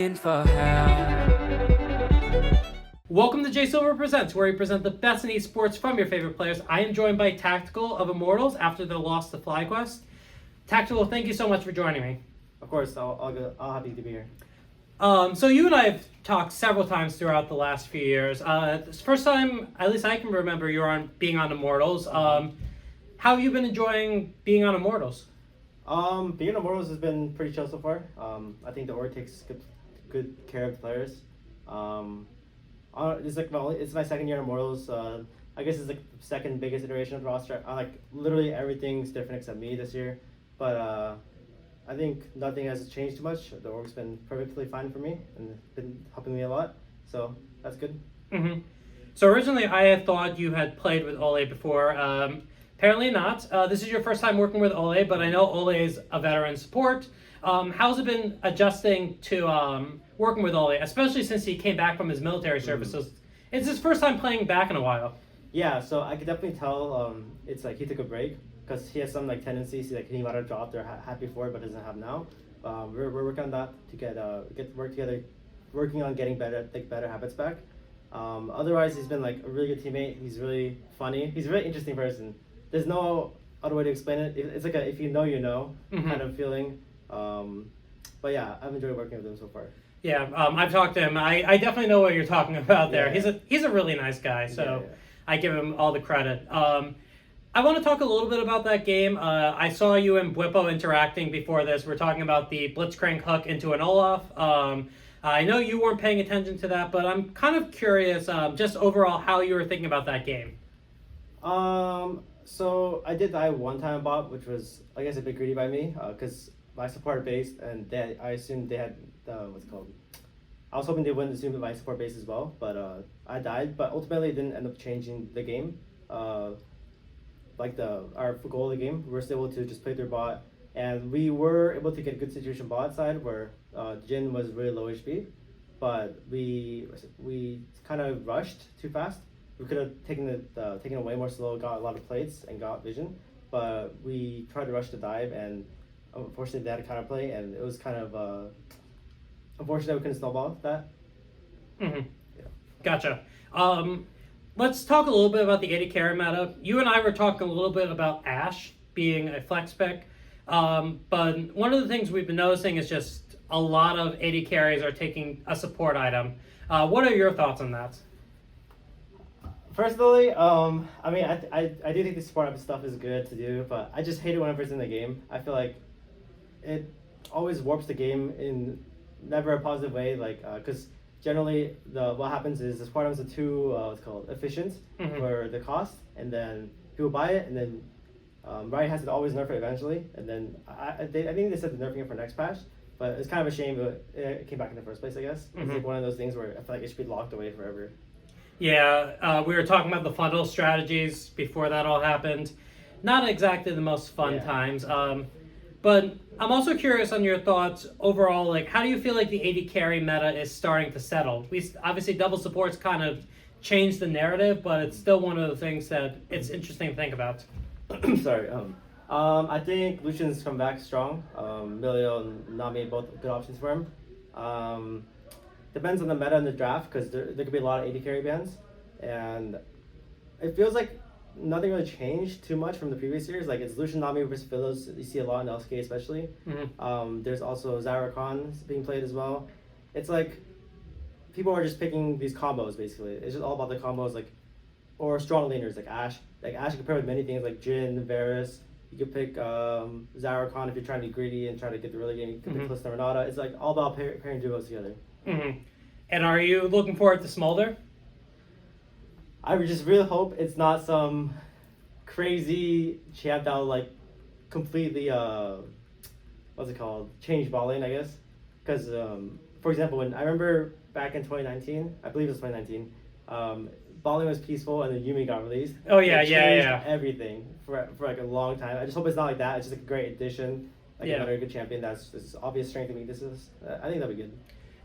For help. Welcome to jayspresents, where we present the best in esports from your favorite players. I am joined by Tactical of Immortals after their loss to FlyQuest. Tactical, thank you so much for joining me. Of course, I'll happy to be here. So you and I have talked several times throughout the last few years. This first time, at least I can remember, you were being on Immortals. How have you been enjoying being on Immortals? Being on Immortals has been pretty chill so far. I think the org takes good care of the players. It's my second year in Immortals. I guess it's like the second biggest iteration of the roster. Literally everything's different except me this year, but I think nothing has changed too much. The org's been perfectly fine for me and been helping me a lot, so that's good. Mm-hmm. So originally I had thought you had played with Ole before. Apparently not. This is your first time working with Ole, but I know Ole is a veteran support. How's it been adjusting to working with Ole, especially since he came back from his military services? It's his first time playing back in a while. Yeah, so I could definitely tell it's like he took a break because he has some tendencies he might have dropped or had before but doesn't have now. We're working on that to get work together, working on getting better habits back. Otherwise, he's been a really good teammate. He's really funny. He's a really interesting person. There's no other way to explain it. It's like a if you know, you know kind of feeling. But yeah, I've enjoyed working with him so far. Yeah, I've talked to him. I definitely know what you're talking about there. Yeah. He's a really nice guy, so Yeah. I give him all the credit. I want to talk a little bit about that game. I saw you and Bwippo interacting before this. We're talking about the Blitzcrank hook into an Olaf. I know you weren't paying attention to that, but I'm kind of curious, just overall, how you were thinking about that game. So I did die one time bot, which was I guess a bit greedy by me, because my support base and I assumed they had what's it called. I was hoping they wouldn't assume my support base as well, but I died. But ultimately, it didn't end up changing the game. Our goal of the game, we were still able to just play their bot, and we were able to get a good situation bot side where Jin was really low HP, but we kind of rushed too fast. We could have taken it way more slow, got a lot of plates, and got vision, but we tried to rush the dive, and unfortunately they had a counterplay, and it was kind of unfortunate we couldn't snowball that. Mm-hmm. Yeah. Gotcha. Let's talk a little bit about the AD carry meta. You and I were talking a little bit about Ashe being a flex pick, but one of the things we've been noticing is just a lot of AD carries are taking a support item. What are your thoughts on that? Personally, I do think the support up stuff is good to do, but I just hate it whenever it's in the game. I feel like it always warps the game in never a positive way, because generally what happens is the support items are too efficient for the cost, and then people buy it, and then Riot has to always nerf it eventually, and then I think they said they're nerfing it for next patch, but it's kind of a shame that it came back in the first place, I guess. It's like one of those things where I feel like it should be locked away forever. Yeah, we were talking about the funnel strategies before that all happened. Not exactly the most fun times. But I'm also curious on your thoughts overall. How do you feel like the AD carry meta is starting to settle? Obviously, double supports kind of changed the narrative, but it's still one of the things that it's interesting to think about. Sorry. I think Lucian's come back strong. Milio and Nami both good options for him. Depends on the meta in the draft, because there could be a lot of AD carry bans, and it feels like nothing really changed too much from the previous years. It's Lucian, Nami versus Philos. You see a lot in LCK especially. There's also Zyra Khan being played as well. It's like people are just picking these combos basically. It's just all about the combos, or strong laners like Ashe. Ashe you can pair with many things like Jhin, Varus. You could pick Zyra Khan if you're trying to be greedy and try to get the early game. You could pick Kalista Renata. It's all about pairing duos together. And are you looking forward to Smolder? I just really hope it's not some crazy champ that will completely change ball lane, I guess. Because for example, when I remember back in 2019, I believe it was 2019, ball lane was peaceful and then Yumi got released. Oh yeah, it changed yeah. Everything for a long time. I just hope it's not like that. It's just a great addition, another good champion that's obvious strength and weaknesses. I think that'd be good.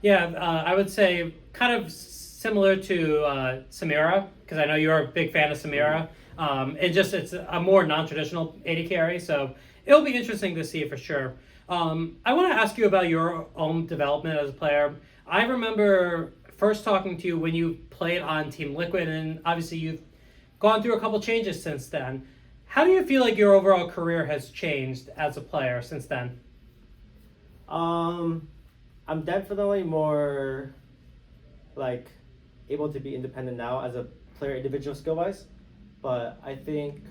Yeah, I would say kind of similar to Samira, because I know you're a big fan of Samira. It's a more non-traditional AD carry, so it'll be interesting to see for sure. I want to ask you about your own development as a player. I remember first talking to you when you played on Team Liquid, and obviously you've gone through a couple changes since then. How do you feel like your overall career has changed as a player since then? I'm definitely more like able to be independent now as a player, individual skill wise. But I think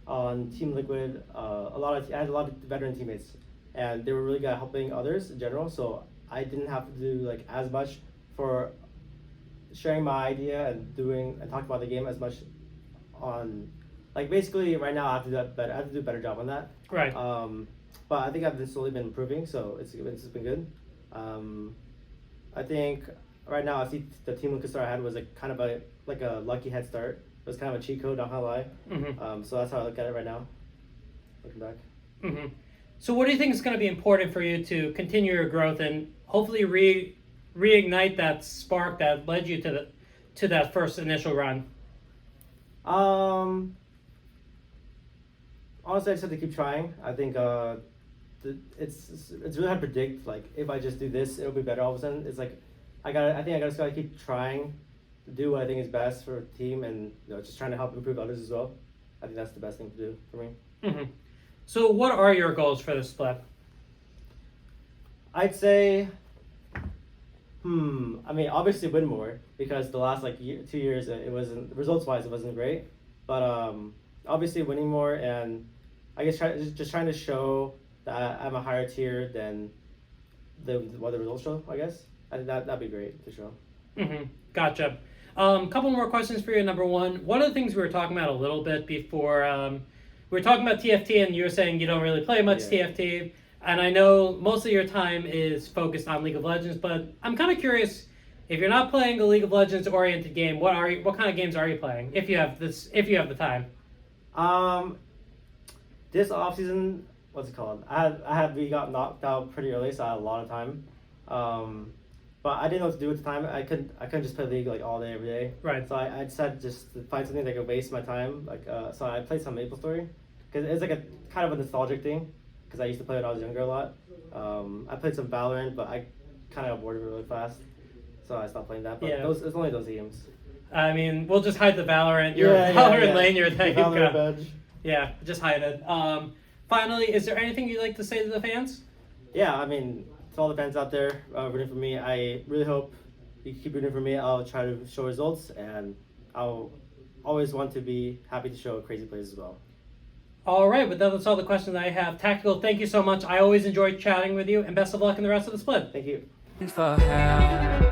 on Team Liquid, I had a lot of veteran teammates, and they were really good at helping others in general. So I didn't have to do like as much for sharing my idea and doing and talking about the game as much on like basically right now I have to do that better. I have to do a better job on that. Right. But I think I've been slowly been improving, so it's been good. I think right now I see the Team Liquid start I had was like kind of a lucky head start. It was kind of a cheat code, not gonna lie. So that's how I look at it right now. Looking back. So what do you think is going to be important for you to continue your growth and hopefully reignite that spark that led you to that first initial run? Honestly, I just have to keep trying. I think it's really hard to predict. Like if I just do this, it'll be better all of a sudden. It's like I just gotta keep trying to do what I think is best for the team, and just trying to help improve others as well. I think that's the best thing to do for me. So what are your goals for this split? I'd say, I mean, obviously win more because the last 2 years it wasn't results wise it wasn't great, but obviously winning more, and I guess just trying to show that I'm a higher tier than what the results show. I guess I think that'd be great to show. Gotcha. Couple more questions for you. Number one of the things we were talking about a little bit before, we were talking about TFT, and you were saying you don't really play much TFT. And I know most of your time is focused on League of Legends, but I'm kind of curious, if you're not playing a League of Legends oriented game, what kind of games are you playing? If you have the time. This off season, what's it called? We got knocked out pretty early, so I had a lot of time. But I didn't know what to do at the time. I couldn't just play League all day every day. Right. So I decided just to find something that could waste my time. So I played some MapleStory because it's like a kind of a nostalgic thing. Because I used to play when I was younger a lot. I played some Valorant, but I kind of got bored of it really fast, so I stopped playing that. But it's only those games. I mean, we'll just hide the Valorant. You're a Valorant laner that you've got. Badge. Yeah, just hide it. Finally, is there anything you'd like to say to the fans? Yeah, I mean, to all the fans out there rooting for me, I really hope you keep rooting for me. I'll try to show results, and I'll always want to be happy to show crazy plays as well. All right, but that's all the questions I have. Tactical, thank you so much. I always enjoy chatting with you, and best of luck in the rest of the split. Thank you. For help.